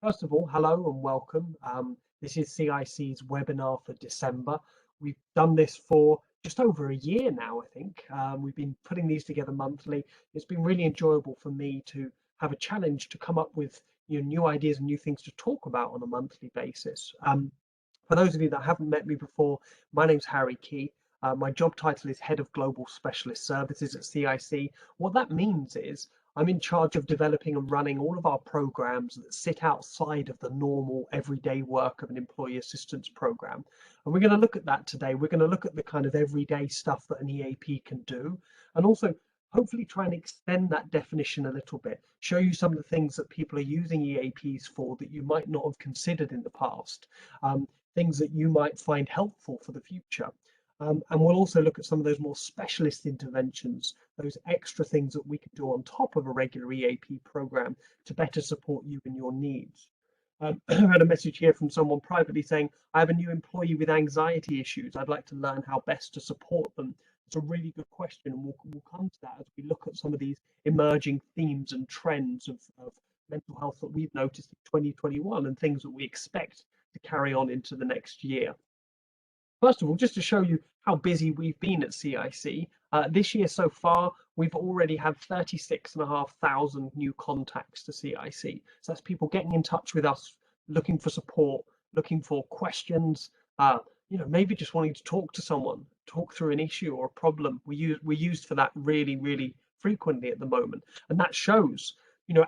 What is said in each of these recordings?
First of all, hello and welcome. This is CiC's webinar for December. We've done this for just over a year now, I think. We've been putting these together monthly. It's been really enjoyable for me to have a challenge to come up with new ideas and new things to talk about on a monthly basis. For those of you that haven't met me before, my name's Harry Key. My job title is Head of Global Specialist Services at CiC. What that means is I'm in charge of developing and running all of our programs that sit outside of the normal everyday work of an employee assistance program. And we're going to look at that today. We're going to look at the kind of everyday stuff that an EAP can do, and also hopefully try and extend that definition a little bit, show you some of the things that people are using EAPs for that you might not have considered in the past. Things that you might find helpful for the future. And we'll also look at some of those more specialist interventions, those extra things that we can do on top of a regular EAP program to better support you and your needs. I had a message here from someone privately saying, I have a new employee with anxiety issues. I'd like to learn how best to support them. It's a really good question, and we'll come to that as we look at some of these emerging themes and trends of mental health that we've noticed in 2021 and things that we expect to carry on into the next year. First of all, just to show you how busy we've been at CiC, this year so far, we've already had 36,500 new contacts to CiC. So that's people getting in touch with us, looking for support, looking for questions, maybe just wanting to talk to someone, talk through an issue or a problem. We're used for that really, really frequently at the moment. And that shows,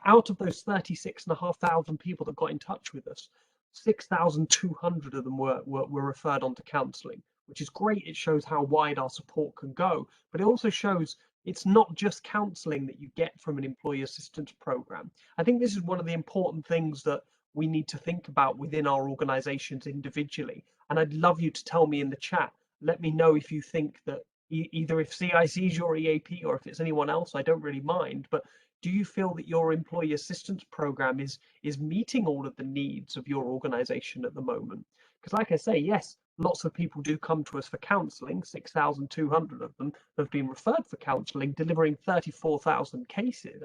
out of those 36,500 people that got in touch with us, 6,200 of them were referred on to counselling, which is great. It shows how wide our support can go, but it also shows it's not just counselling that you get from an employee assistance program. I think this is one of the important things that we need to think about within our organisations individually. And I'd love you to tell me in the chat. Let me know if you think that either if CiC is your EAP or if it's anyone else, I don't really mind, but do you feel that your employee assistance program is meeting all of the needs of your organization at the moment? Because like I say, yes, lots of people do come to us for counselling. 6,200 of them have been referred for counselling, delivering 34,000 cases,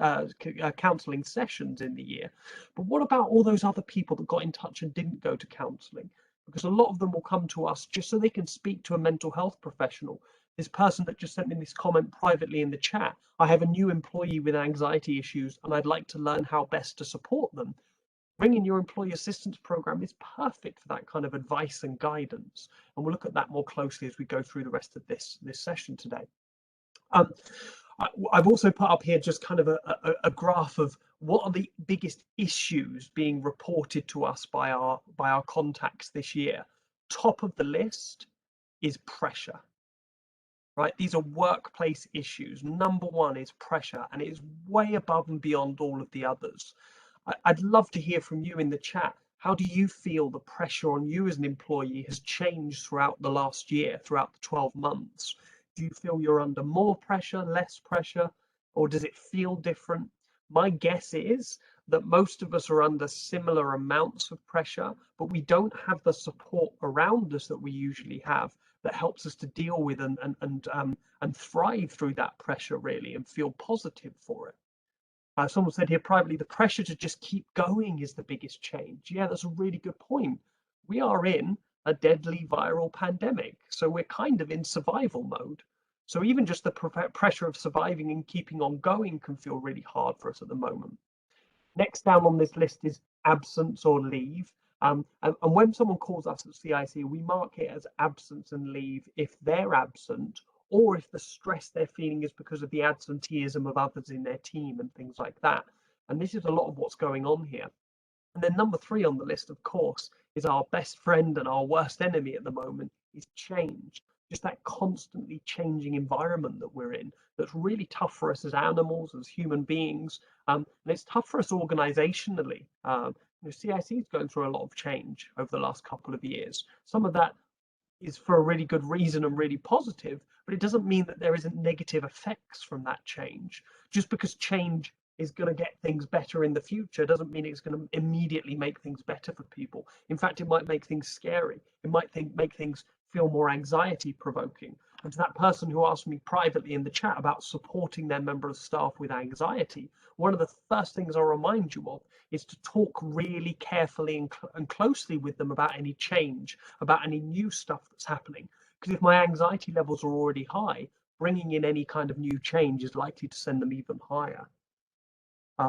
counselling sessions in the year. But what about all those other people that got in touch and didn't go to counselling? Because a lot of them will come to us just so they can speak to a mental health professional. This person that just sent me this comment privately in the chat, I have a new employee with anxiety issues and I'd like to learn how best to support them. Bringing your employee assistance program is perfect for that kind of advice and guidance. And we'll look at that more closely as we go through the rest of this session today. I've also put up here just kind of a graph of what are the biggest issues being reported to us by our contacts this year. Top of the list is pressure. Right, these are workplace issues. Number one is pressure, and it is way above and beyond all of the others. I'd love to hear from you in the chat. How do you feel the pressure on you as an employee has changed throughout the last year, throughout the 12 months? Do you feel you're under more pressure, less pressure, or does it feel different? My guess is that most of us are under similar amounts of pressure, but we don't have the support around us that we usually have that helps us to deal with and thrive through that pressure really and feel positive for it. Someone said here privately, the pressure to just keep going is the biggest change. Yeah, that's a really good point. We are in a deadly viral pandemic, so we're kind of in survival mode. So even just the pressure of surviving and keeping on going can feel really hard for us at the moment. Next down on this list is absence or leave. And when someone calls us at CiC, we mark it as absence and leave if they're absent or if the stress they're feeling is because of the absenteeism of others in their team and things like that. And this is a lot of what's going on here. And then number 3 on the list, of course, is our best friend and our worst enemy at the moment is change. Just that constantly changing environment that we're in that's really tough for us as animals, as human beings, and it's tough for us organizationally. CiC is going through a lot of change over the last couple of years. Some of that is for a really good reason and really positive, but it doesn't mean that there isn't negative effects from that change. Just because change is going to get things better in the future doesn't mean it's going to immediately make things better for people. In fact, it might make things scary. It might make things feel more anxiety provoking. And to that person who asked me privately in the chat about supporting their member of staff with anxiety, one of the first things I'll remind you of is to talk really carefully and closely with them about any change, about any new stuff that's happening. Because if my anxiety levels are already high, bringing in any kind of new change is likely to send them even higher.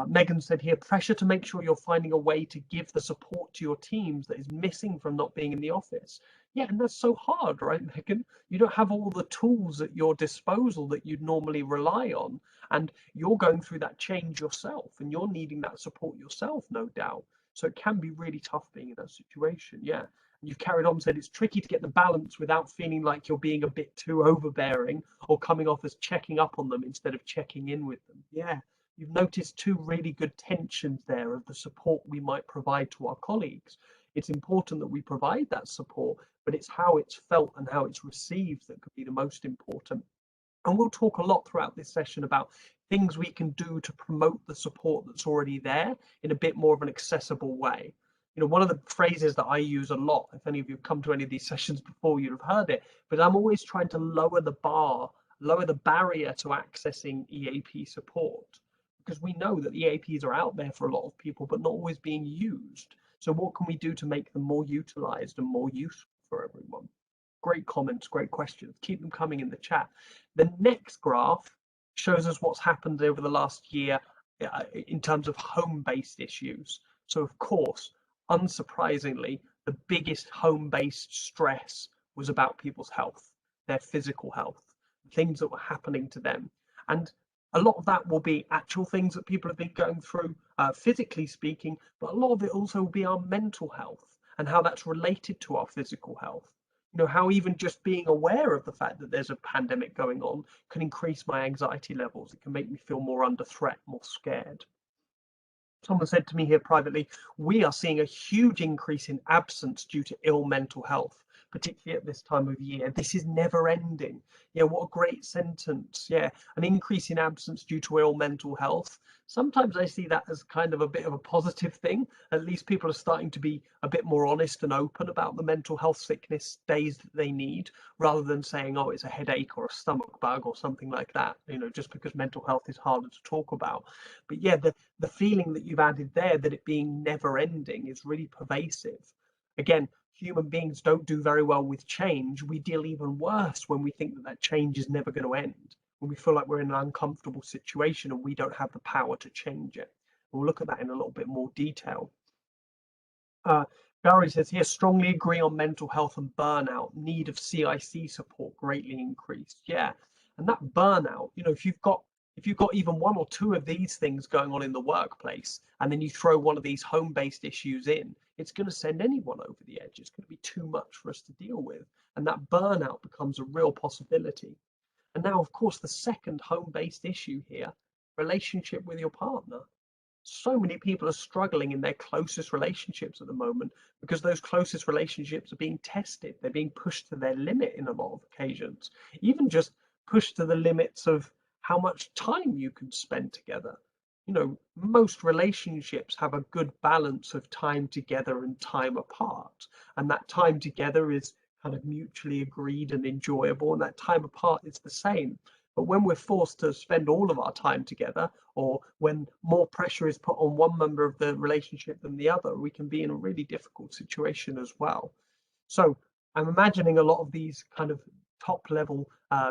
Megan said here, pressure to make sure you're finding a way to give the support to your teams that is missing from not being in the office. Yeah, and that's so hard, right, Megan? You don't have all the tools at your disposal that you'd normally rely on. And you're going through that change yourself and you're needing that support yourself, no doubt. So it can be really tough being in that situation. Yeah. And you've carried on, said it's tricky to get the balance without feeling like you're being a bit too overbearing or coming off as checking up on them instead of checking in with them. Yeah. You've noticed two really good tensions there of the support we might provide to our colleagues. It's important that we provide that support, but it's how it's felt and how it's received that could be the most important. And we'll talk a lot throughout this session about things we can do to promote the support that's already there in a bit more of an accessible way. You know, one of the phrases that I use a lot, if any of you have come to any of these sessions before, you'd have heard it, but I'm always trying to lower the bar, lower the barrier to accessing EAP support, because we know that the EAPs are out there for a lot of people, but not always being used. So what can we do to make them more utilized and more useful for everyone? Great comments, great questions. Keep them coming in the chat. The next graph shows us what's happened over the last year in terms of home-based issues. So of course, unsurprisingly, the biggest home-based stress was about people's health, their physical health, things that were happening to them. And a lot of that will be actual things that people have been going through, physically speaking, but a lot of it also will be our mental health and how that's related to our physical health. You know, how even just being aware of the fact that there's a pandemic going on can increase my anxiety levels. It can make me feel more under threat, more scared. Someone said to me here privately, we are seeing a huge increase in absence due to ill mental health, particularly at this time of year. This is never ending. Yeah, what a great sentence. Yeah, an increase in absence due to ill mental health. Sometimes I see that as kind of a bit of a positive thing. At least people are starting to be a bit more honest and open about the mental health sickness days that they need, rather than saying, oh, it's a headache or a stomach bug or something like that, you know, just because mental health is harder to talk about. But yeah, the feeling that you've added there, that it being never ending, is really pervasive. Again, human beings don't do very well with change. We deal even worse when we think that that change is never going to end, when we feel like we're in an uncomfortable situation and we don't have the power to change it. We'll look at that in a little bit more detail. Barry says here, strongly agree on mental health and burnout. Need of CiC support greatly increased. Yeah, and that burnout, you know, if you've got even one or two of these things going on in the workplace, and then you throw one of these home-based issues in, it's going to send anyone over the edge. It's going to be too much for us to deal with, and that burnout becomes a real possibility. And now, of course, the second home-based issue here, relationship with your partner. So many people are struggling in their closest relationships at the moment because those closest relationships are being tested. They're being pushed to their limit in a lot of occasions, even just pushed to the limits of how much time you can spend together. You know, most relationships have a good balance of time together and time apart. And that time together is kind of mutually agreed and enjoyable, and that time apart is the same. But when we're forced to spend all of our time together, or when more pressure is put on one member of the relationship than the other, we can be in a really difficult situation as well. So I'm imagining a lot of these kind of top level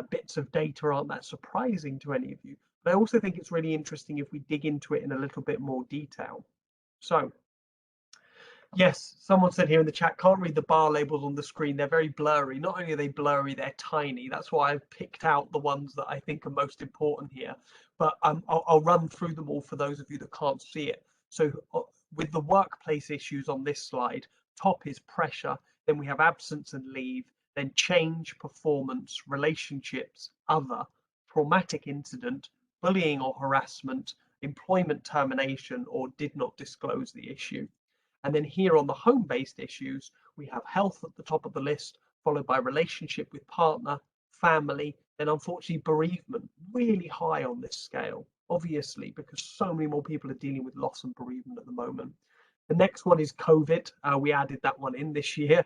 bits of data aren't that surprising to any of you. But I also think it's really interesting if we dig into it in a little bit more detail. So yes, someone said here in the chat, can't read the bar labels on the screen. They're very blurry. Not only are they blurry, they're tiny. That's why I've picked out the ones that I think are most important here. But I'll run through them all for those of you that can't see it. So with the workplace issues on this slide, top is pressure. Then we have absence and leave. Then change, performance, relationships, other, traumatic incident, bullying or harassment, employment termination, or did not disclose the issue. And then here on the home-based issues, we have health at the top of the list, followed by relationship with partner, family, then unfortunately bereavement, really high on this scale, obviously, because so many more people are dealing with loss and bereavement at the moment. The next one is COVID. We added that one in this year.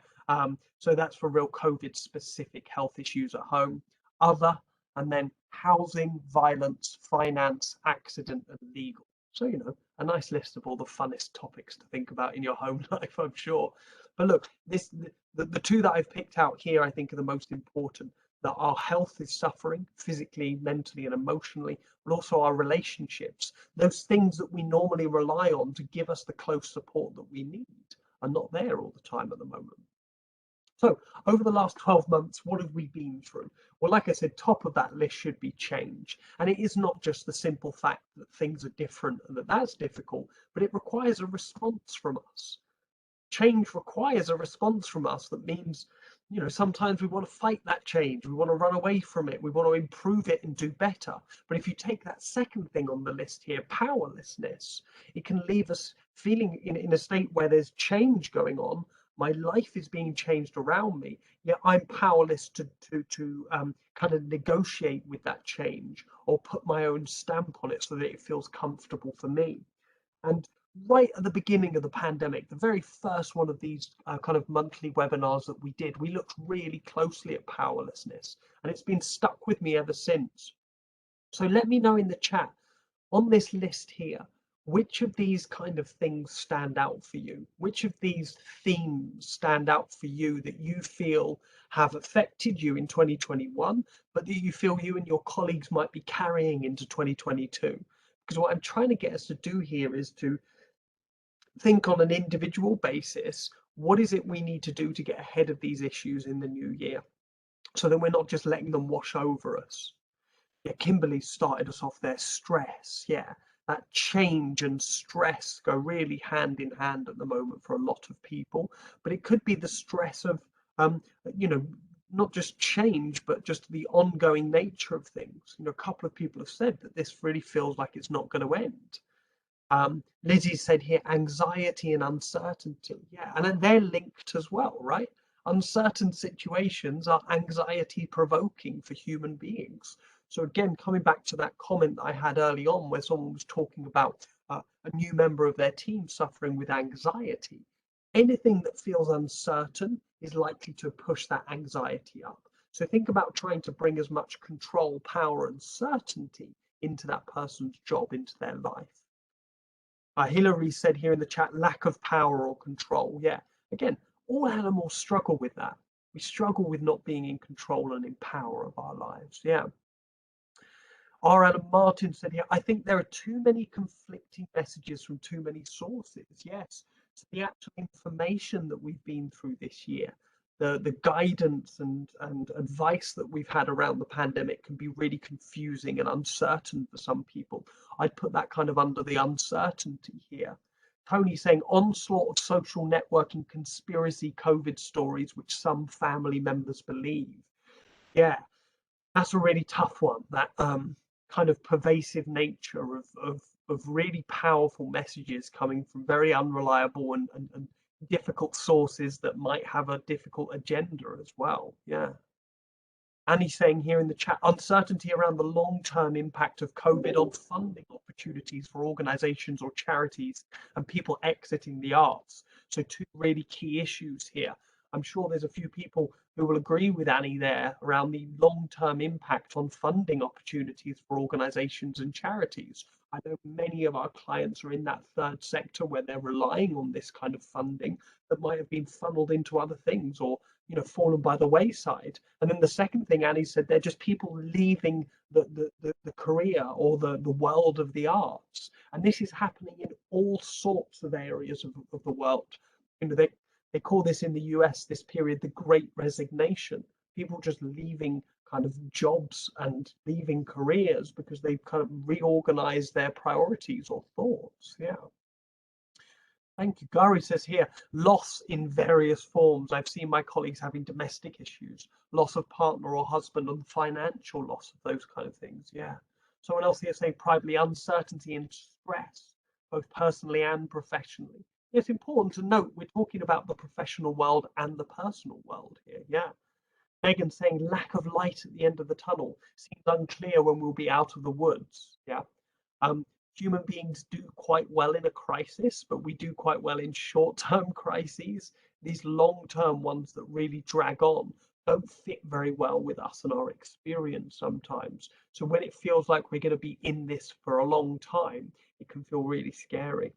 So that's for real COVID-specific health issues at home. other, and then housing, violence, finance, accident, and legal. So, a nice list of all the funnest topics to think about in your home life, I'm sure. But look, the two that I've picked out here, I think, are the most important. That our health is suffering physically, mentally, and emotionally, but also our relationships. Those things that we normally rely on to give us the close support that we need are not there all the time at the moment. So over the last 12 months, what have we been through? Well, like I said, top of that list should be change. And it is not just the simple fact that things are different and that that's difficult, but it requires a response from us. Change requires a response from us. That means, sometimes we want to fight that change. We want to run away from it. We want to improve it and do better. But if you take that second thing on the list here, powerlessness, it can leave us feeling in a state where there's change going on. My life is being changed around me, yet I'm powerless to kind of negotiate with that change or put my own stamp on it so that it feels comfortable for me. And right at the beginning of the pandemic, the very first one of these kind of monthly webinars that we did, we looked really closely at powerlessness, and it's been stuck with me ever since. So let me know in the chat on this list here, which of these kind of things stand out for you? Which of these themes stand out for you that you feel have affected you in 2021, but that you feel you and your colleagues might be carrying into 2022? Because what I'm trying to get us to do here is to think on an individual basis, what is it we need to do to get ahead of these issues in the new year so that we're not just letting them wash over us? Yeah, Kimberly started us off there. Stress, yeah, that change and stress go really hand in hand at the moment for a lot of people. But it could be the stress of, you know, not just change, but just the ongoing nature of things. A couple of people have said that this really feels like it's not going to end. Lizzie said here, anxiety and uncertainty. Yeah, and then they're linked as well, right? Uncertain situations are anxiety provoking for human beings. So again, coming back to that comment that I had early on where someone was talking about a new member of their team suffering with anxiety, anything that feels uncertain is likely to push that anxiety up. So think about trying to bring as much control, power, and certainty into that person's job, into their life. Hillary said here in the chat, lack of power or control. Yeah, again, all animals struggle with that. We struggle with not being in control and in power of our lives. Yeah. R. Adam Martin said here, I think there are too many conflicting messages from too many sources. Yes. So the actual information that we've been through this year, the guidance and advice that we've had around the pandemic can be really confusing and uncertain for some people. I'd put that kind of under the uncertainty here. Tony saying onslaught of social networking conspiracy COVID stories, which some family members believe. Yeah, that's a really tough one. That kind of pervasive nature of really powerful messages coming from very unreliable and difficult sources that might have a difficult agenda as well. Yeah. Annie's saying here in the chat, uncertainty around the long-term impact of COVID on funding opportunities for organizations or charities and people exiting the arts. So two really key issues here. I'm sure there's a few people who will agree with Annie there around the long-term impact on funding opportunities for organizations and charities. I know many of our clients are in that third sector where they're relying on this kind of funding that might have been funneled into other things or fallen by the wayside. And then the second thing Annie said, they're just people leaving the career or the world of the arts. And this is happening in all sorts of areas of the world. They call this in the US, this period, the Great Resignation. People just leaving kind of jobs and leaving careers because they've kind of reorganized their priorities or thoughts. Yeah. Thank you. Gary says here, loss in various forms. I've seen my colleagues having domestic issues, loss of partner or husband, and financial loss of those kind of things. Yeah. Someone else here saying privately, uncertainty and stress, both personally and professionally. It's important to note we're talking about the professional world and the personal world here. Yeah. Megan saying lack of light at the end of the tunnel, seems unclear when we'll be out of the woods. Yeah. Human beings do quite well in a crisis, but we do quite well in short-term crises. These long-term ones that really drag on don't fit very well with us and our experience sometimes. So when it feels like we're going to be in this for a long time, it can feel really scary.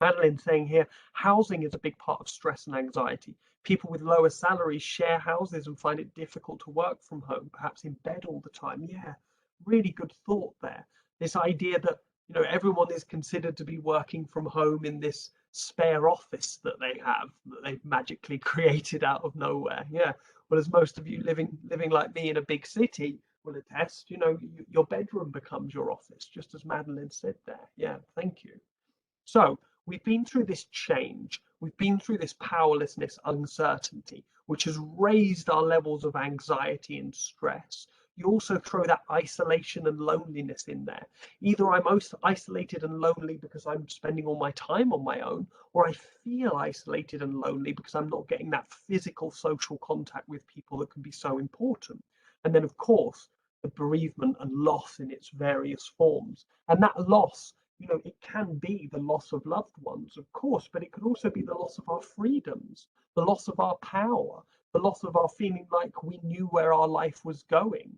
Madeline saying here, housing is a big part of stress and anxiety. People with lower salaries share houses and find it difficult to work from home, perhaps in bed all the time. Yeah, really good thought there. This idea that, everyone is considered to be working from home in this spare office that they have, that they've magically created out of nowhere. Yeah. Well, as most of you living like me in a big city will attest, your bedroom becomes your office, just as Madeline said there. Yeah, thank you. So we've been through this change, we've been through this powerlessness, uncertainty, which has raised our levels of anxiety and stress. You also throw that isolation and loneliness in there. Either I'm most isolated and lonely because I'm spending all my time on my own, or I feel isolated and lonely because I'm not getting that physical social contact with people that can be so important. And then, of course, the bereavement and loss in its various forms. And that loss, it can be the loss of loved ones, of course, but it could also be the loss of our freedoms, the loss of our power, the loss of our feeling like we knew where our life was going.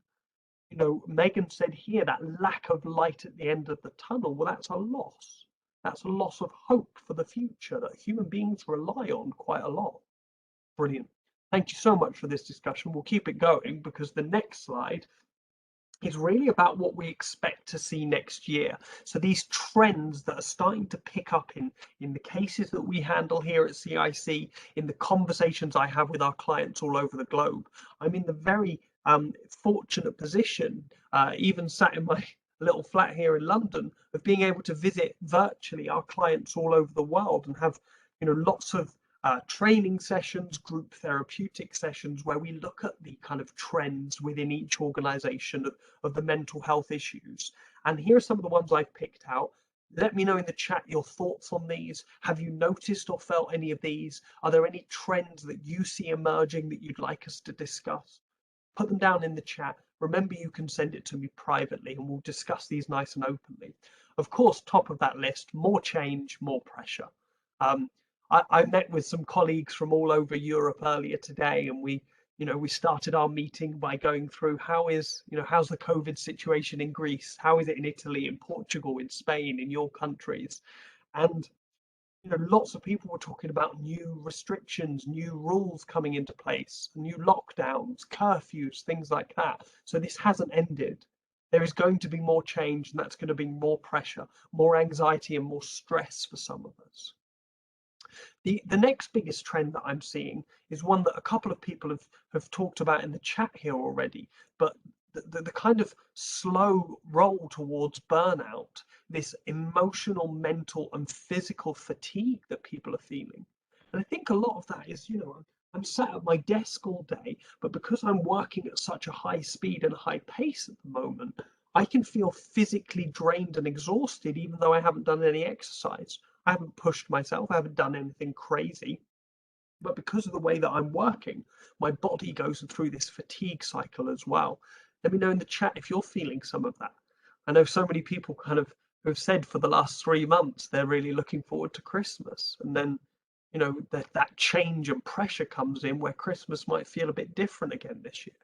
Megan said here that lack of light at the end of the tunnel. Well, that's a loss. That's a loss of hope for the future that human beings rely on quite a lot. Brilliant. Thank you so much for this discussion. We'll keep it going because the next slide is really about what we expect to see next year. So these trends that are starting to pick up in the cases that we handle here at CiC, in the conversations I have with our clients all over the globe. I'm in the very fortunate position, even sat in my little flat here in London, of being able to visit virtually our clients all over the world and have lots of training sessions, group therapeutic sessions, where we look at the kind of trends within each organization of the mental health issues. And here are some of the ones I've picked out. Let me know in the chat your thoughts on these. Have you noticed or felt any of these? Are there any trends that you see emerging that you'd like us to discuss? Put them down in the chat. Remember, you can send it to me privately and we'll discuss these nice and openly. Of course, top of that list, more change, more pressure. I met with some colleagues from all over Europe earlier today, and we started our meeting by going through how's the COVID situation in Greece, how is it in Italy, in Portugal, in Spain, in your countries, and lots of people were talking about new restrictions, new rules coming into place, new lockdowns, curfews, things like that. So this hasn't ended. There is going to be more change, and that's going to be more pressure, more anxiety, and more stress for some of us. The next biggest trend that I'm seeing is one that a couple of people have talked about in the chat here already, but the kind of slow roll towards burnout, this emotional, mental, and physical fatigue that people are feeling. And I think a lot of that is, I'm sat at my desk all day, but because I'm working at such a high speed and high pace at the moment, I can feel physically drained and exhausted, even though I haven't done any exercise. I haven't pushed myself, I haven't done anything crazy, but because of the way that I'm working, my body goes through this fatigue cycle as well. Let me know in the chat if you're feeling some of that. I know so many people kind of have said for the last 3 months they're really looking forward to Christmas, and then that change and pressure comes in where Christmas might feel a bit different again this year.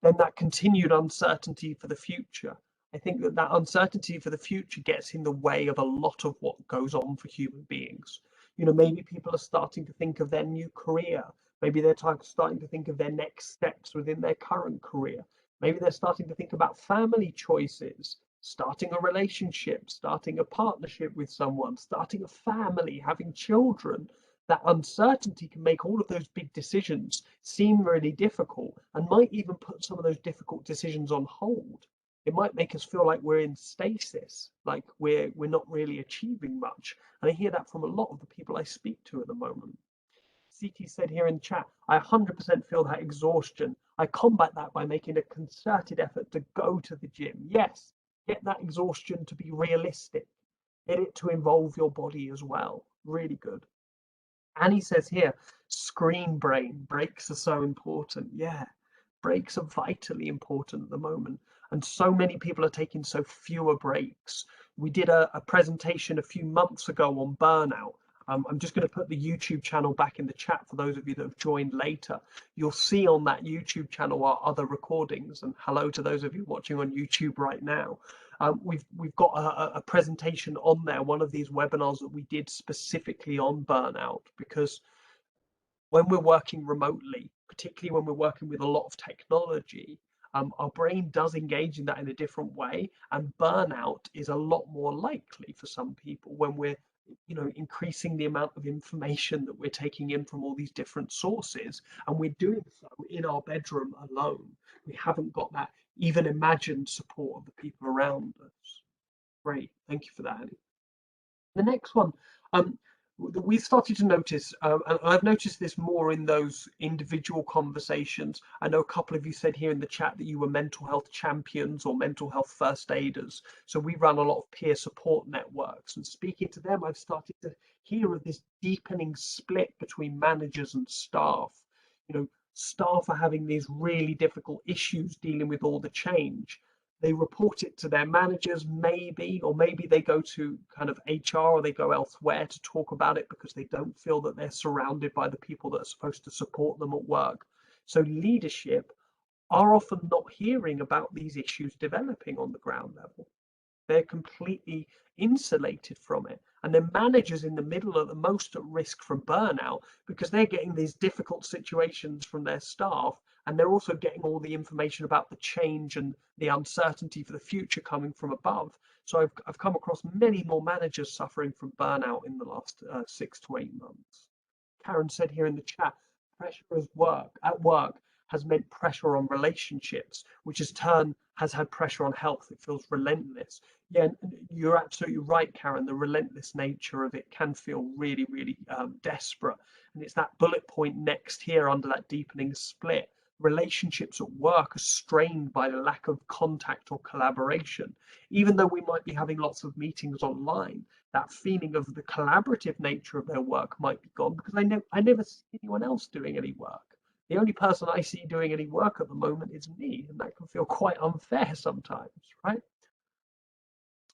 Then that continued uncertainty for the future. I think that uncertainty for the future gets in the way of a lot of what goes on for human beings. Maybe people are starting to think of their new career. Maybe they're starting to think of their next steps within their current career. Maybe they're starting to think about family choices, starting a relationship, starting a partnership with someone, starting a family, having children. That uncertainty can make all of those big decisions seem really difficult and might even put some of those difficult decisions on hold. It might make us feel like we're in stasis, like we're not really achieving much. And I hear that from a lot of the people I speak to at the moment. CT said here in chat, I 100% feel that exhaustion. I combat that by making a concerted effort to go to the gym. Yes, get that exhaustion to be realistic. Get it to involve your body as well. Really good. Annie says here, screen brain, breaks are so important. Yeah, breaks are vitally important at the moment. And so many people are taking so fewer breaks. We did a presentation a few months ago on burnout. I'm just going to put the YouTube channel back in the chat for those of you that have joined later. You'll see on that YouTube channel our other recordings, and hello to those of you watching on YouTube right now. We've got a presentation on there, one of these webinars that we did specifically on burnout, because when we're working remotely, particularly when we're working with a lot of technology, our brain does engage in that in a different way, and burnout is a lot more likely for some people when we're increasing the amount of information that we're taking in from all these different sources, and we're doing so in our bedroom alone. We haven't got that even imagined support of the people around us. Great, thank you for that, Annie. The next one, we started to notice, and I've noticed this more in those individual conversations. I know a couple of you said here in the chat that you were mental health champions or mental health first aiders. So we run a lot of peer support networks, and speaking to them, I've started to hear of this deepening split between managers and staff. Staff are having these really difficult issues dealing with all the change. They report it to their managers, or maybe they go to kind of HR, or they go elsewhere to talk about it because they don't feel that they're surrounded by the people that are supposed to support them at work. So leadership are often not hearing about these issues developing on the ground level. They're completely insulated from it. And then managers in the middle are the most at risk from burnout because they're getting these difficult situations from their staff, and they're also getting all the information about the change and the uncertainty for the future coming from above. So I've come across many more managers suffering from burnout in the last 6 to 8 months. Karen said here in the chat, pressure at work has meant pressure on relationships, which has had pressure on health. It feels relentless. Yeah, you're absolutely right, Karen. The relentless nature of it can feel really, really desperate. And it's that bullet point next here under that deepening split. Relationships at work are strained by the lack of contact or collaboration. Even though we might be having lots of meetings online, that feeling of the collaborative nature of their work might be gone, because I never see anyone else doing any work. The only person I see doing any work at the moment is me, and that can feel quite unfair sometimes, right?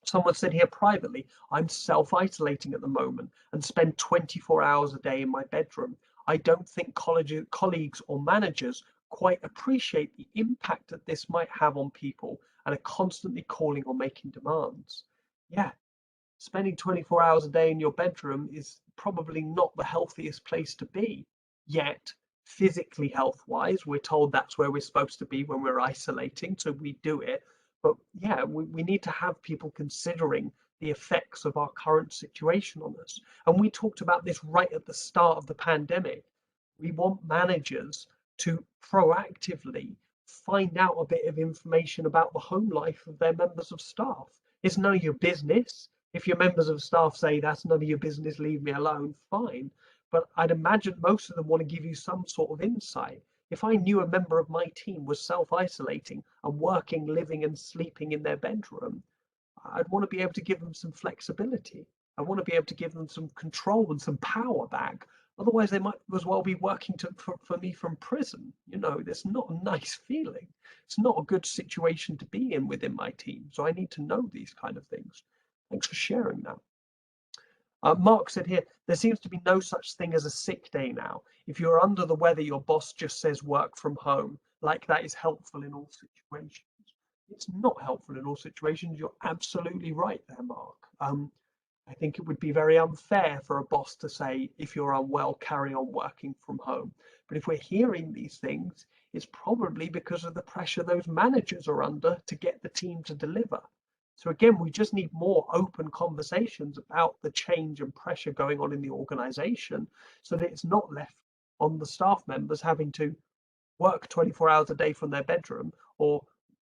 Someone said here privately, I'm self-isolating at the moment and spend 24 hours a day in my bedroom. I don't think colleagues or managers quite appreciate the impact that this might have on people and are constantly calling or making demands. Yeah, spending 24 hours a day in your bedroom is probably not the healthiest place to be. Yet, physically health-wise, we're told that's where we're supposed to be when we're isolating, so we do it. But yeah, we need to have people considering the effects of our current situation on us. And we talked about this right at the start of the pandemic. We want managers to proactively find out a bit of information about the home life of their members of staff. It's none of your business. If your members of staff say that's none of your business, leave me alone, fine. But I'd imagine most of them want to give you some sort of insight. If I knew a member of my team was self-isolating and working, living and sleeping in their bedroom, I'd want to be able to give them some flexibility. I want to be able to give them some control and some power back. Otherwise, they might as well be working for me from prison. That's not a nice feeling. It's not a good situation to be in within my team. So I need to know these kind of things. Thanks for sharing that. Mark said here, there seems to be no such thing as a sick day now. If you're under the weather, your boss just says work from home. Like that is helpful in all situations. It's not helpful in all situations. You're absolutely right there, Mark. I think it would be very unfair for a boss to say, if you're unwell, carry on working from home. But if we're hearing these things, it's probably because of the pressure those managers are under to get the team to deliver. So again, we just need more open conversations about the change and pressure going on in the organization so that it's not left on the staff members having to work 24 hours a day from their bedroom or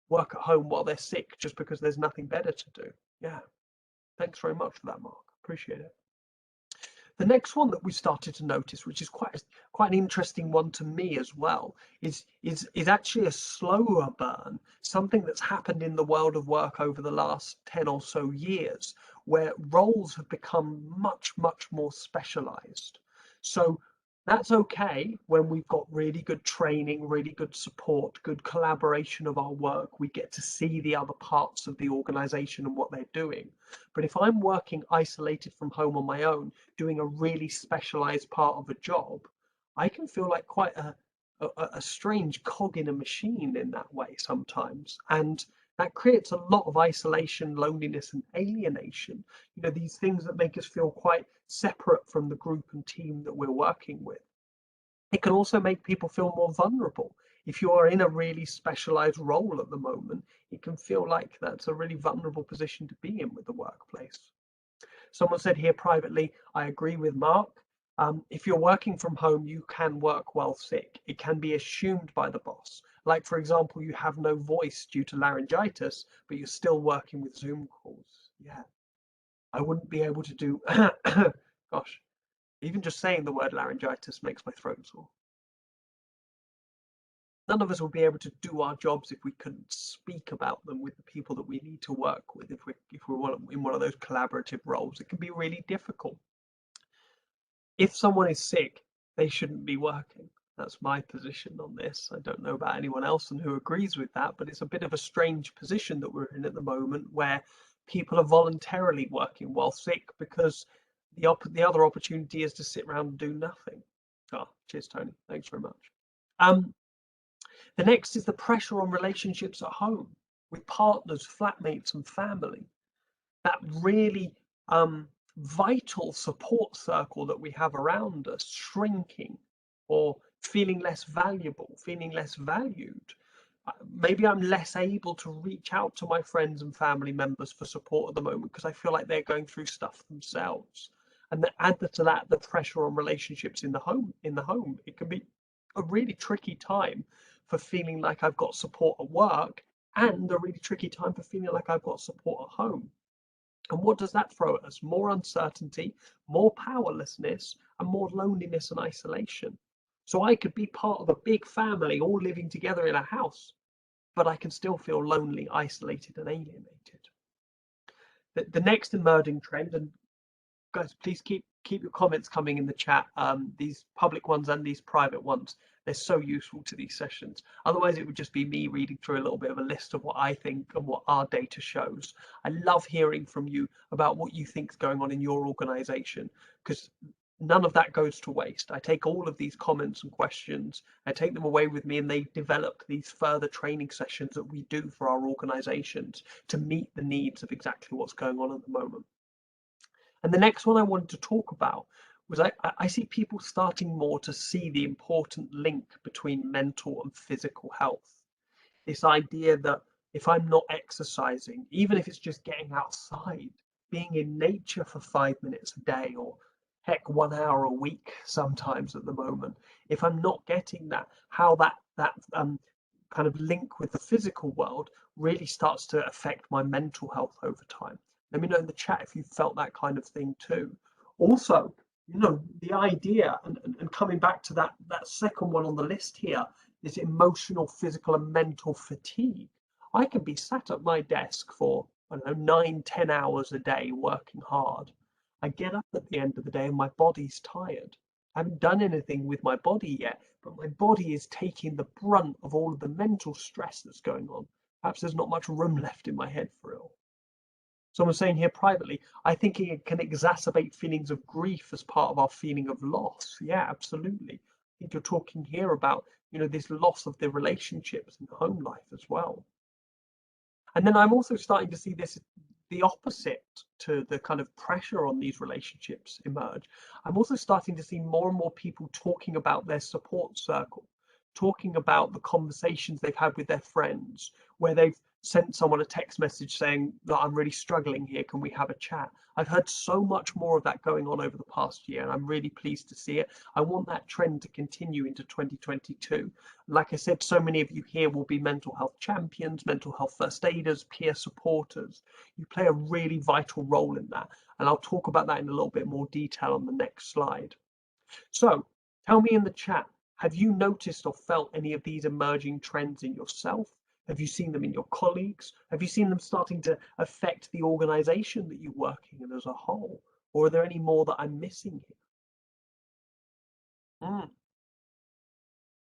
work at home while they're sick just because there's nothing better to do. Yeah, thanks very much for that, Mark. Appreciate it. The next one that we started to notice, which is quite an interesting one to me as well, is actually a slower burn, something that's happened in the world of work over the last 10 or so years, where roles have become much, much more specialized. So That's okay when we've got really good training, really good support, good collaboration of our work. We get to see the other parts of the organization and what they're doing. But if I'm working isolated from home on my own, doing a really specialized part of a job, I can feel like quite a strange cog in a machine in that way sometimes. And that creates a lot of isolation, loneliness, and alienation. You know, these things that make us feel quite separate from the group and team that we're working with. It can also make people feel more vulnerable. If you are in a really specialized role at the moment, it can feel like that's a really vulnerable position to be in with the workplace. Someone said here privately, I agree with Mark. If you're working from home, you can work while sick. It can be assumed by the boss. Like, for example, you have no voice due to laryngitis, but you're still working with Zoom calls. Yeah, I wouldn't be able to do, gosh, even just saying the word laryngitis makes my throat sore. None of us would be able to do our jobs if we couldn't speak about them with the people that we need to work with. If we're in one of those collaborative roles, it can be really difficult. If someone is sick, they shouldn't be working. That's my position on this. I don't know about anyone else and who agrees with that, but it's a bit of a strange position that we're in at the moment where people are voluntarily working while sick because the other opportunity is to sit around and do nothing. Oh, cheers, Tony. Thanks very much. The next is the pressure on relationships at home with partners, flatmates, and family. That really vital support circle that we have around us shrinking or feeling less valuable, feeling less valued. Maybe I'm less able to reach out to my friends and family members for support at the moment because I feel like they're going through stuff themselves. And add to that the pressure on relationships in the home. It can be a really tricky time for feeling like I've got support at work and a really tricky time for feeling like I've got support at home. And what does that throw at us? More uncertainty, more powerlessness, and more loneliness and isolation. So I could be part of a big family all living together in a house, but I can still feel lonely, isolated, and alienated. The next emerging trend, and guys, please keep your comments coming in the chat. These public ones and these private ones, they're so useful to these sessions. Otherwise, it would just be me reading through a little bit of a list of what I think and what our data shows. I love hearing from you about what you think is going on in your organization, because none of that goes to waste. I take all of these comments and questions, I take them away with me, and they develop these further training sessions that we do for our organizations to meet the needs of exactly what's going on at the moment. And the next one I wanted to talk about was I see people starting more to see the important link between mental and physical health. This idea that if I'm not exercising, even if it's just getting outside, being in nature for 5 minutes a day, or heck, 1 hour a week sometimes at the moment, if I'm not getting that, how that kind of link with the physical world really starts to affect my mental health over time. Let me know in the chat if you felt that kind of thing too. Also, you know, the idea, and coming back to that second one on the list here, is emotional, physical, and mental fatigue. I can be sat at my desk for, I don't know, 9, 10 hours a day working hard. I get up at the end of the day and my body's tired. I haven't done anything with my body yet, but my body is taking the brunt of all of the mental stress that's going on. Perhaps there's not much room left in my head for it all. Someone's saying here privately, I think it can exacerbate feelings of grief as part of our feeling of loss. Yeah, absolutely. I think you're talking here about, you know, this loss of the relationships and home life as well. And then I'm also starting to see this, the opposite to the kind of pressure on these relationships emerge. I'm also starting to see more and more people talking about their support circle, talking about the conversations they've had with their friends, where they've sent someone a text message saying that I'm really struggling here, can we have a chat? I've heard so much more of that going on over the past year, and I'm really pleased to see it. I want that trend to continue into 2022. Like I said, so many of you here will be mental health champions, mental health first aiders, peer supporters. You play a really vital role in that, and I'll talk about that in a little bit more detail on the next slide. So tell me in the chat, have you noticed or felt any of these emerging trends in yourself? Have you seen them in your colleagues? Have you seen them starting to affect the organization that you're working in as a whole? Or are there any more that I'm missing here? Mm.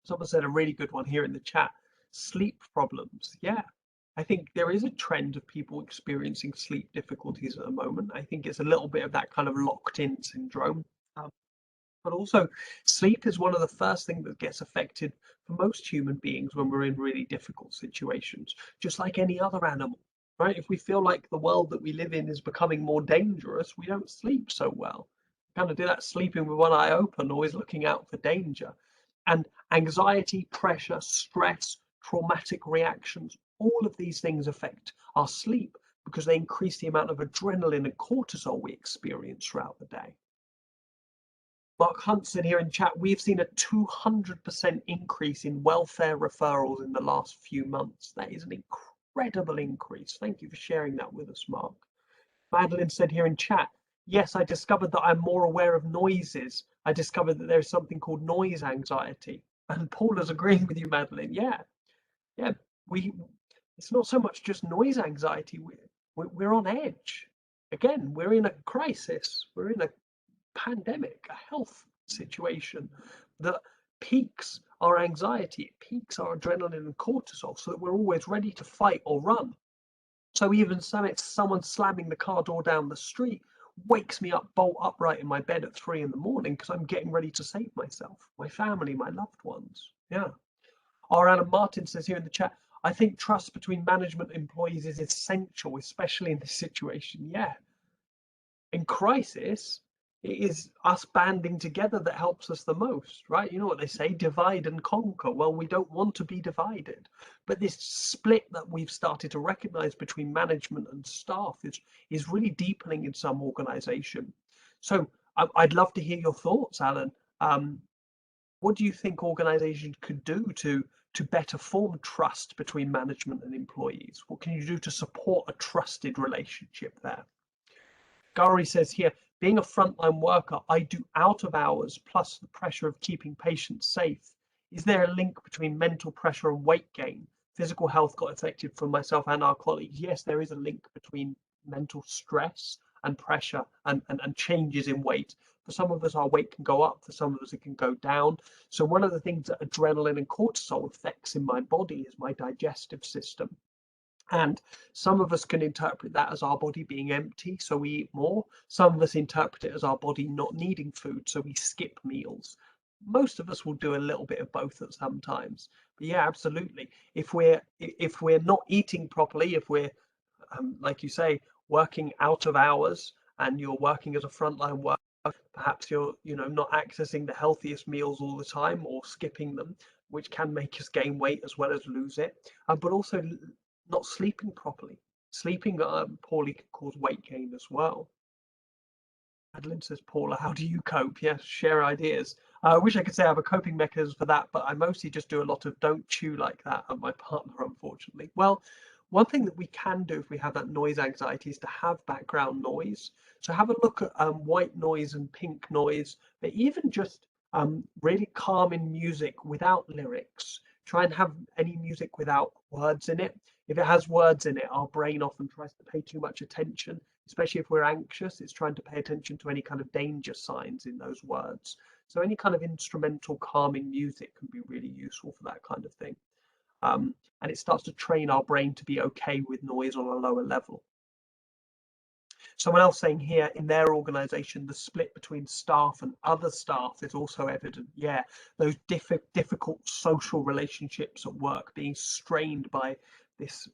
Someone said a really good one here in the chat. Sleep problems. Yeah, I think there is a trend of people experiencing sleep difficulties at the moment. I think it's a little bit of that kind of locked in syndrome. Um, but also, sleep is one of the first things that gets affected for most human beings when we're in really difficult situations, just like any other animal, right? If we feel like the world that we live in is becoming more dangerous, we don't sleep so well. Kind of do that sleeping with one eye open, always looking out for danger. And anxiety, pressure, stress, traumatic reactions, all of these things affect our sleep because they increase the amount of adrenaline and cortisol we experience throughout the day. Mark Hunt said here in chat, we've seen a 200% increase in welfare referrals in the last few months. That is an incredible increase. Thank you for sharing that with us, Mark. Madeline said here in chat, yes, I discovered that I'm more aware of noises. I discovered that there's something called noise anxiety. And Paula's agreeing with you, Madeline. Yeah, yeah. We, it's not so much just noise anxiety. We're on edge. Again, we're in a crisis. We're in a pandemic, a health situation that peaks our anxiety, it peaks our adrenaline and cortisol so that we're always ready to fight or run. So even someone slamming the car door down the street wakes me up bolt upright in my bed at 3 in the morning because I'm getting ready to save myself, my family, my loved ones. Yeah. Our Adam Martin says here in the chat, I think trust between management and employees is essential, especially in this situation. Yeah, in crisis, it is us banding together that helps us the most, right? You know what they say, divide and conquer. Well, we don't want to be divided, but this split that we've started to recognize between management and staff is really deepening in some organization. So I'd love to hear your thoughts, Alan. What do you think organizations could do to better form trust between management and employees? What can you do to support a trusted relationship there? Gary says here, being a frontline worker, I do out of hours plus the pressure of keeping patients safe. Is there a link between mental pressure and weight gain? Physical health got affected for myself and our colleagues. Yes, there is a link between mental stress and pressure and changes in weight. For some of us, our weight can go up. For some of us, it can go down. So one of the things that adrenaline and cortisol affects in my body is my digestive system. And some of us can interpret that as our body being empty, so we eat more. Some of us interpret it as our body not needing food, so we skip meals. Most of us will do a little bit of both at some times. But yeah, absolutely. If we're not eating properly, if we're like you say, working out of hours and you're working as a frontline worker, perhaps you're not accessing the healthiest meals all the time or skipping them, which can make us gain weight as well as lose it. But also not sleeping properly. Sleeping poorly can cause weight gain as well. Madeline says, Paula, how do you cope? Yes, share ideas. I wish I could say I have a coping mechanism for that, but I mostly just do a lot of don't chew like that of my partner, unfortunately. Well, one thing that we can do if we have that noise anxiety is to have background noise. So have a look at white noise and pink noise, but even just really calming music without lyrics. Try and have any music without words in it. If it has words in it, our brain often tries to pay too much attention, especially if we're anxious. It's trying to pay attention to any kind of danger signs in those words. So any kind of instrumental calming music can be really useful for that kind of thing. And it starts to train our brain to be okay with noise on a lower level. Someone else saying here in their organization, the split between staff and other staff is also evident. Yeah, those difficult social relationships at work being strained by this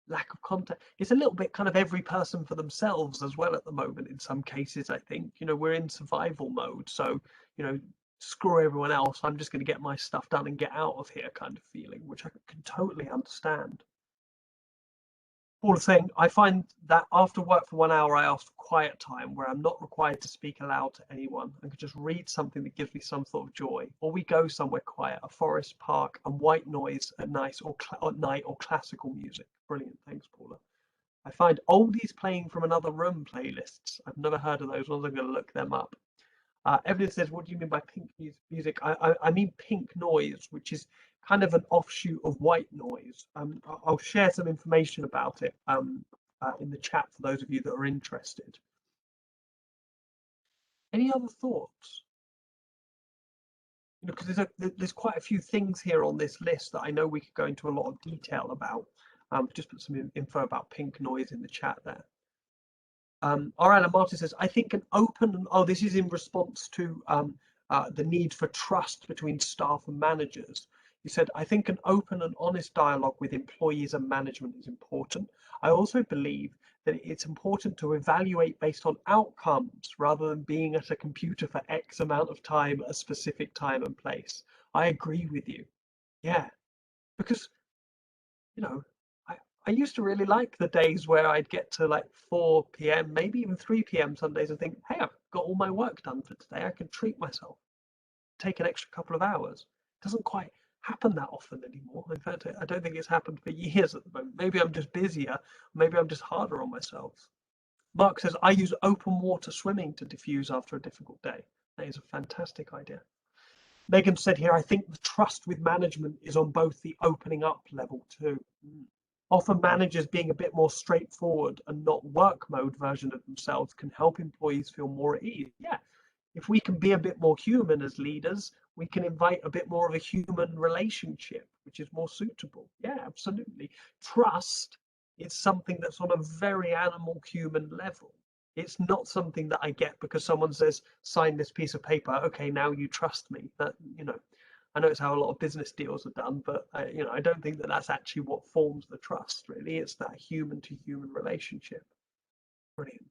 lack of contact. It's a little bit kind of every person for themselves as well at the moment in some cases, I think. We're in survival mode. So, screw everyone else. I'm just going to get my stuff done and get out of here kind of feeling, which I can totally understand. Paul is saying, I find that after work for 1 hour, I ask for quiet time where I'm not required to speak aloud to anyone and can just read something that gives me some sort of joy. Or we go somewhere quiet, a forest, park, and white noise at night at night or classical music. Brilliant. Thanks, Paula. I find oldies playing from another room playlists. I've never heard of those ones. I'm going to look them up. Evelyn says, what do you mean by pink music? I mean pink noise, which is kind of an offshoot of white noise. I'll share some information about it in the chat for those of you that are interested. Any other thoughts? because there's quite a few things here on this list that I know we could go into a lot of detail about. Just put some info about pink noise in the chat there. R. Martin says, I think an open, this is in response to the need for trust between staff and managers. He said, I think an open and honest dialogue with employees and management is important. I also believe that it's important to evaluate based on outcomes rather than being at a computer for X amount of time at a specific time and place. I agree with you. Yeah, because you know, I used to really like the days where I'd get to like 4 p.m., maybe even 3 p.m. some days and think, hey, I've got all my work done for today. I can treat myself, take an extra couple of hours. It doesn't quite happen that often anymore. In fact, I don't think it's happened for years at the moment. Maybe I'm just busier. Maybe I'm just harder on myself. Mark says, I use open water swimming to diffuse after a difficult day. That is a fantastic idea. Megan said here, I think the trust with management is on both the opening up level too. Often managers being a bit more straightforward and not work mode version of themselves can help employees feel more at ease. Yeah, if we can be a bit more human as leaders, we can invite a bit more of a human relationship, which is more suitable. Yeah, absolutely. Trust is something that's on a very animal human level. It's not something that I get because someone says, sign this piece of paper. Okay, now you trust me. That, I know it's how a lot of business deals are done, but I don't think that that's actually what forms the trust. Really, it's that human to human relationship. Brilliant.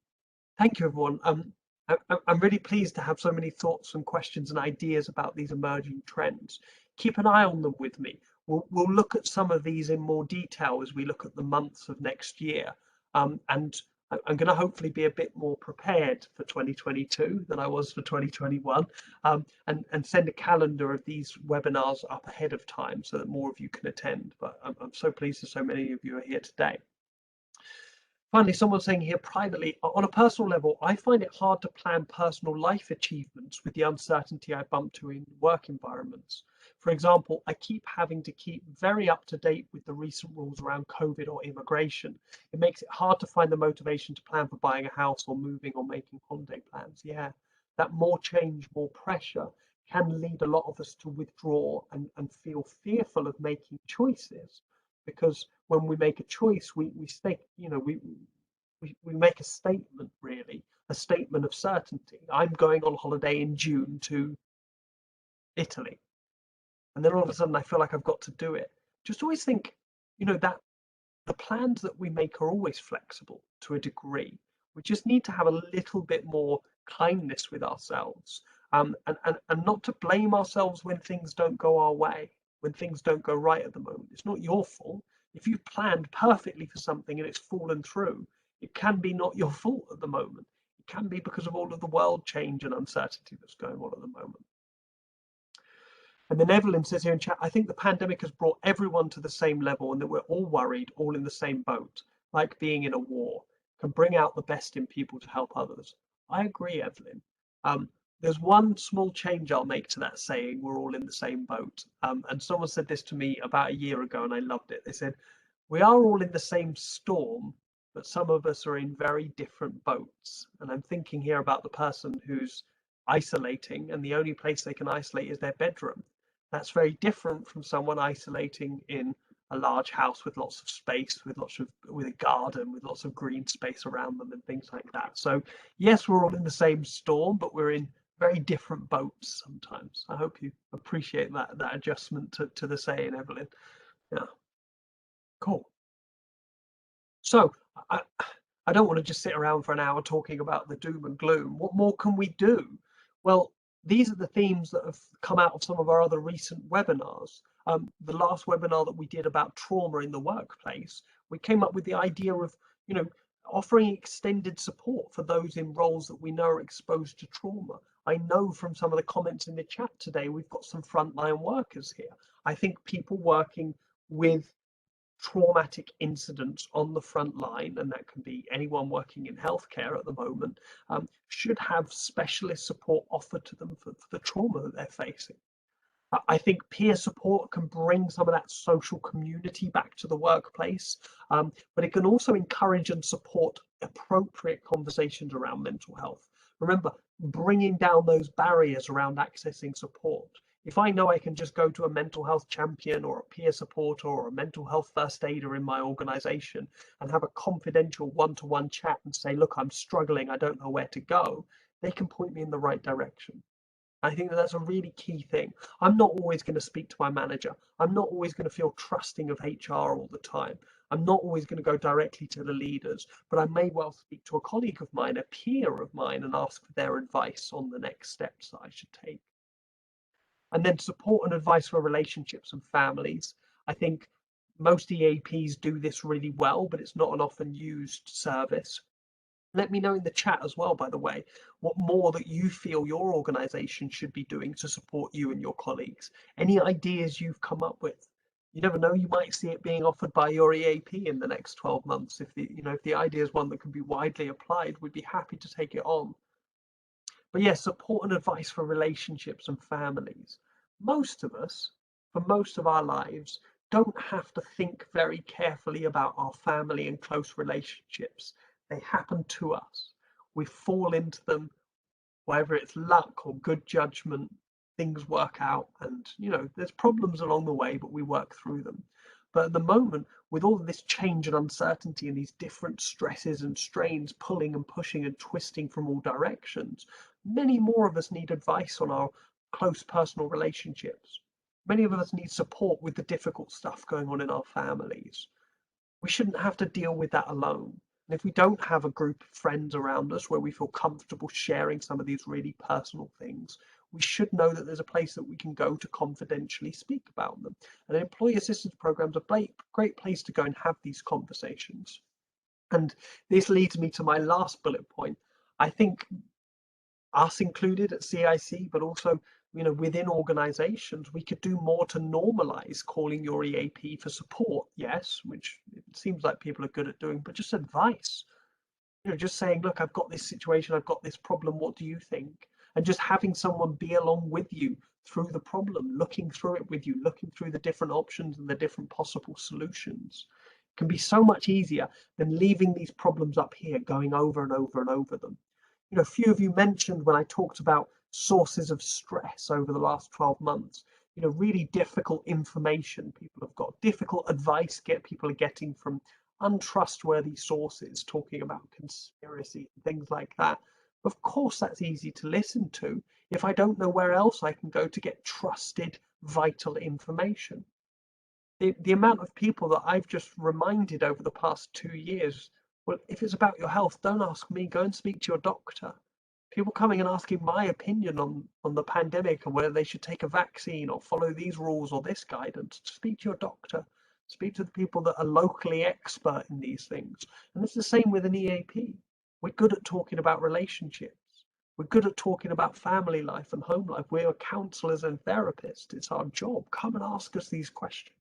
Thank you, everyone. I'm really pleased to have so many thoughts and questions and ideas about these emerging trends. Keep an eye on them with me. We'll look at some of these in more detail as we look at the months of next year. And I'm going to hopefully be a bit more prepared for 2022 than I was for 2021, and send a calendar of these webinars up ahead of time so that more of you can attend. But I'm so pleased that so many of you are here today. Finally, someone's saying here privately, on a personal level, I find it hard to plan personal life achievements with the uncertainty I bump to in work environments. For example, I keep having to keep very up to date with the recent rules around COVID or immigration. It makes it hard to find the motivation to plan for buying a house or moving or making holiday plans. Yeah, that more change, more pressure can lead a lot of us to withdraw and feel fearful of making choices, because when we make a choice, we stay, we make a statement, really, a statement of certainty. I'm going on holiday in June to Italy. And then all of a sudden I feel like I've got to do it. Just always think, that the plans that we make are always flexible to a degree. We just need to have a little bit more kindness with ourselves, and not to blame ourselves when things don't go our way, when things don't go right at the moment. It's not your fault. If you've planned perfectly for something and it's fallen through, it can be not your fault at the moment. It can be because of all of the world change and uncertainty that's going on at the moment. And then Evelyn says here in chat, I think the pandemic has brought everyone to the same level and that we're all worried, all in the same boat, like being in a war, can bring out the best in people to help others. I agree, Evelyn. There's one small change I'll make to that saying, we're all in the same boat. And someone said this to me about a year ago and I loved it. They said, we are all in the same storm, but some of us are in very different boats. And I'm thinking here about the person who's isolating and the only place they can isolate is their bedroom. That's very different from someone isolating in a large house with lots of space, with a garden, with lots of green space around them and things like that. So yes, we're all in the same storm, but we're in very different boats sometimes. I hope you appreciate that adjustment to the saying, Evelyn. Yeah, cool. So I don't want to just sit around for an hour talking about the doom and gloom. What more can we do? Well, these are the themes that have come out of some of our other recent webinars. The last webinar that we did about trauma in the workplace, we came up with the idea of, offering extended support for those in roles that we know are exposed to trauma. I know from some of the comments in the chat today, we've got some frontline workers here. I think people working with traumatic incidents on the front line, and that can be anyone working in healthcare at the moment, should have specialist support offered to them for the trauma that they're facing. I think peer support can bring some of that social community back to the workplace, but it can also encourage and support appropriate conversations around mental health. Remember, bringing down those barriers around accessing support. If I know I can just go to a mental health champion or a peer supporter or a mental health first aider in my organization and have a confidential one-to-one chat and say, look, I'm struggling, I don't know where to go, they can point me in the right direction. I think that that's a really key thing. I'm not always going to speak to my manager. I'm not always going to feel trusting of HR all the time. I'm not always going to go directly to the leaders, but I may well speak to a colleague of mine, a peer of mine, and ask for their advice on the next steps that I should take. And then support and advice for relationships and families. I think most EAPs do this really well, but it's not an often used service. Let me know in the chat as well, by the way, what more that you feel your organization should be doing to support you and your colleagues. Any ideas you've come up with. You never know, you might see it being offered by your EAP in the next 12 months. If the idea is one that can be widely applied, we'd be happy to take it on. But yes, support and advice for relationships and families. Most of us, for most of our lives, don't have to think very carefully about our family and close relationships. They happen to us. We fall into them, whether it's luck or good judgment, things work out. And, there's problems along the way, but we work through them. But at the moment, with all of this change and uncertainty and these different stresses and strains pulling and pushing and twisting from all directions, many more of us need advice on our close personal relationships. Many of us need support with the difficult stuff going on in our families. We shouldn't have to deal with that alone. And if we don't have a group of friends around us where we feel comfortable sharing some of these really personal things, we should know that there's a place that we can go to confidentially speak about them. And employee assistance programs are a great place to go and have these conversations. And this leads me to my last bullet point. I think us included at CiC, but also within organizations, we could do more to normalize calling your EAP for support, yes, which it seems like people are good at doing, but just advice. Just saying, look, I've got this situation, I've got this problem, what do you think? And just having someone be along with you through the problem, looking through it with you, looking through the different options and the different possible solutions can be so much easier than leaving these problems up here, going over and over and over them. A few of you mentioned when I talked about sources of stress over the last 12 months, really difficult information people have got, difficult advice people are getting from untrustworthy sources talking about conspiracy and things like that. Of course, that's easy to listen to if I don't know where else I can go to get trusted, vital information. The amount of people that I've just reminded over the past 2 years, well, if it's about your health, don't ask me, go and speak to your doctor. People coming and asking my opinion on the pandemic and whether they should take a vaccine or follow these rules or this guidance. Speak to your doctor. Speak to the people that are locally expert in these things. And it's the same with an EAP. We're good at talking about relationships. We're good at talking about family life and home life. We're counselors and therapists. It's our job. Come and ask us these questions.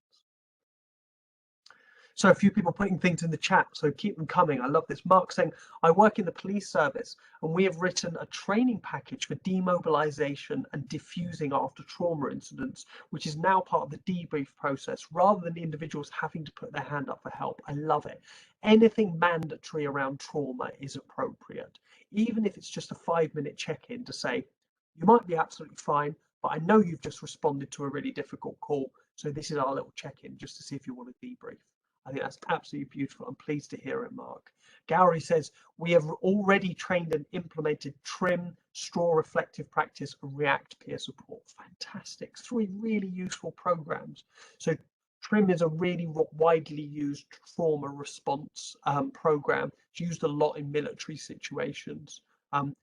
So a few people putting things in the chat, so keep them coming. I love this. Mark saying, I work in the police service and we have written a training package for demobilization and diffusing after trauma incidents, which is now part of the debrief process rather than individuals having to put their hand up for help. I love it. Anything mandatory around trauma is appropriate, even if it's just a 5-minute check-in to say, you might be absolutely fine, but I know you've just responded to a really difficult call. So this is our little check-in just to see if you want to debrief. I think that's absolutely beautiful. I'm pleased to hear it, Mark. Gowrie says, we have already trained and implemented TRIM, straw reflective practice, and React peer support. Fantastic. 3 really useful programs. So TRIM is a really widely used trauma response program. It's used a lot in military situations. Not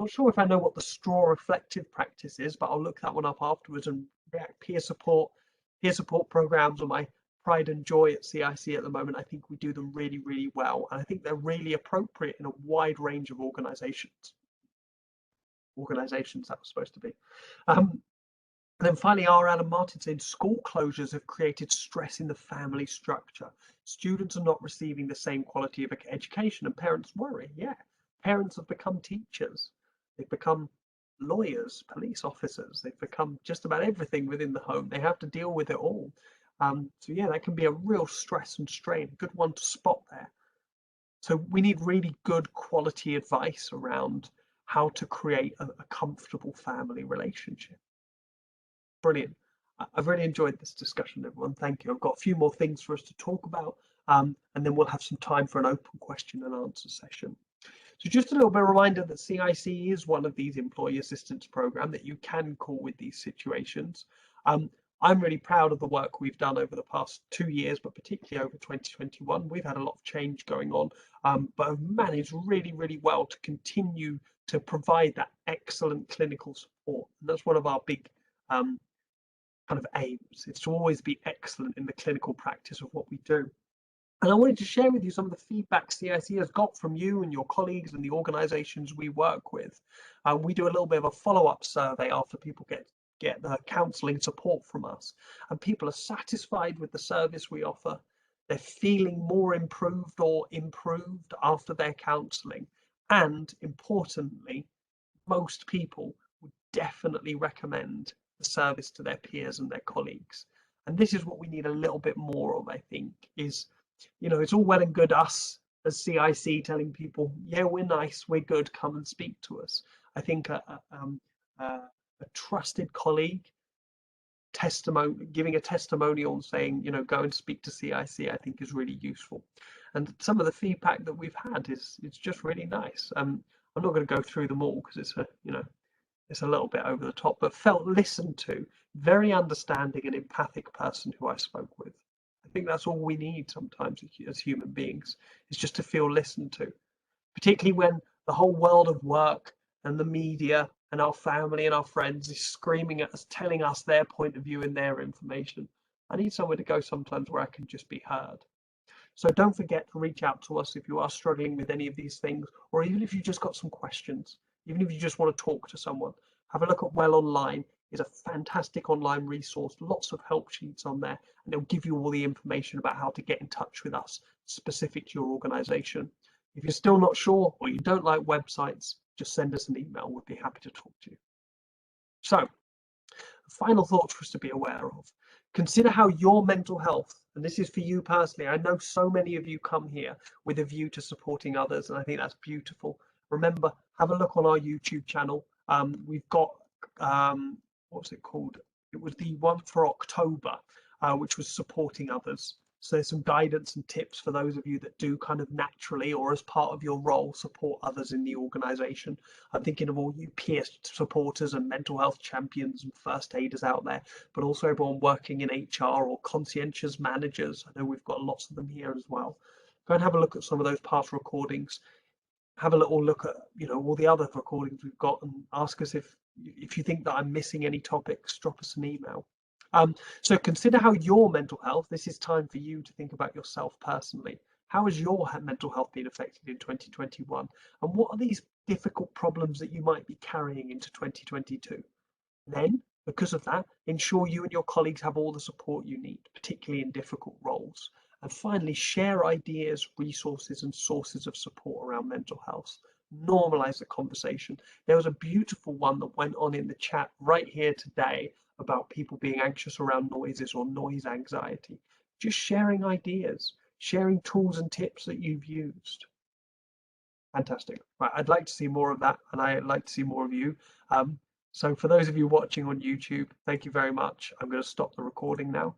sure if I know what the straw reflective practice is, but I'll look that one up afterwards. And React peer support programs are my pride and joy at CiC at the moment. I think we do them really, really well. And I think they're really appropriate in a wide range of organizations. That was supposed to be. And then finally, R. Alan Martin said, school closures have created stress in the family structure. Students are not receiving the same quality of education and parents worry. Yeah, parents have become teachers. They've become lawyers, police officers. They've become just about everything within the home. They have to deal with it all. So yeah, that can be a real stress and strain, good one to spot there. So we need really good quality advice around how to create a comfortable family relationship. Brilliant. I've really enjoyed this discussion, everyone. Thank you. I've got a few more things for us to talk about, and then we'll have some time for an open question and answer session. So just a little bit of reminder that CiC is one of these employee assistance programs that you can call with these situations. I'm really proud of the work we've done over the past 2 years, but particularly over 2021. We've had a lot of change going on, but have managed really, really well to continue to provide that excellent clinical support. And that's one of our big kind of aims. It's to always be excellent in the clinical practice of what we do. And I wanted to share with you some of the feedback CiC has got from you and your colleagues and the organisations we work with. We do a little bit of a follow-up survey after people get the counselling support from us, and people are satisfied with the service we offer. They're feeling more improved after their counselling, and importantly, most people would definitely recommend the service to their peers and their colleagues. And this is what we need a little bit more of, I think, is, it's all well and good us as CiC telling people, yeah, we're nice, we're good, come and speak to us. I think a trusted colleague giving a testimonial and saying, go and speak to CiC, I think is really useful. And some of the feedback that we've had it's just really nice. I'm not going to go through them all because it's a little bit over the top, but felt listened to, very understanding and empathic person who I spoke with. I think that's all we need sometimes as human beings, is just to feel listened to, particularly when the whole world of work and the media and our family and our friends is screaming at us, telling us their point of view and their information. I need somewhere to go sometimes where I can just be heard. So don't forget to reach out to us if you are struggling with any of these things, or even if you just got some questions, even if you just want to talk to someone. Have a look at Well Online. It's a fantastic online resource, lots of help sheets on there, and it'll give you all the information about how to get in touch with us specific to your organisation. If you're still not sure or you don't like websites, just send us an email. We'd be happy to talk to you. So, final thoughts for us to be aware of. Consider how your mental health, and this is for you personally, I know so many of you come here with a view to supporting others, and I think that's beautiful. Remember, have a look on our YouTube channel. We've got, what was it called? It was the one for October, which was supporting others. So there's some guidance and tips for those of you that do kind of naturally or as part of your role support others in the organisation. I'm thinking of all you peer supporters and mental health champions and first aiders out there, but also everyone working in HR or conscientious managers. I know we've got lots of them here as well. Go and have a look at some of those past recordings. Have a little look at all the other recordings we've got, and ask us if you think that I'm missing any topics. Drop us an email. So consider how your mental health, this is time for you to think about yourself personally. How has your mental health been affected in 2021? And what are these difficult problems that you might be carrying into 2022? Then, because of that, ensure you and your colleagues have all the support you need, particularly in difficult roles. And finally, share ideas, resources, and sources of support around mental health. Normalize the conversation. There was a beautiful one that went on in the chat right here today about people being anxious around noises or noise anxiety. Just sharing ideas, sharing tools and tips that you've used. Fantastic. Right, I'd like to see more of that, and I'd like to see more of you. So for those of you watching on YouTube, thank you very much. I'm going to stop the recording now.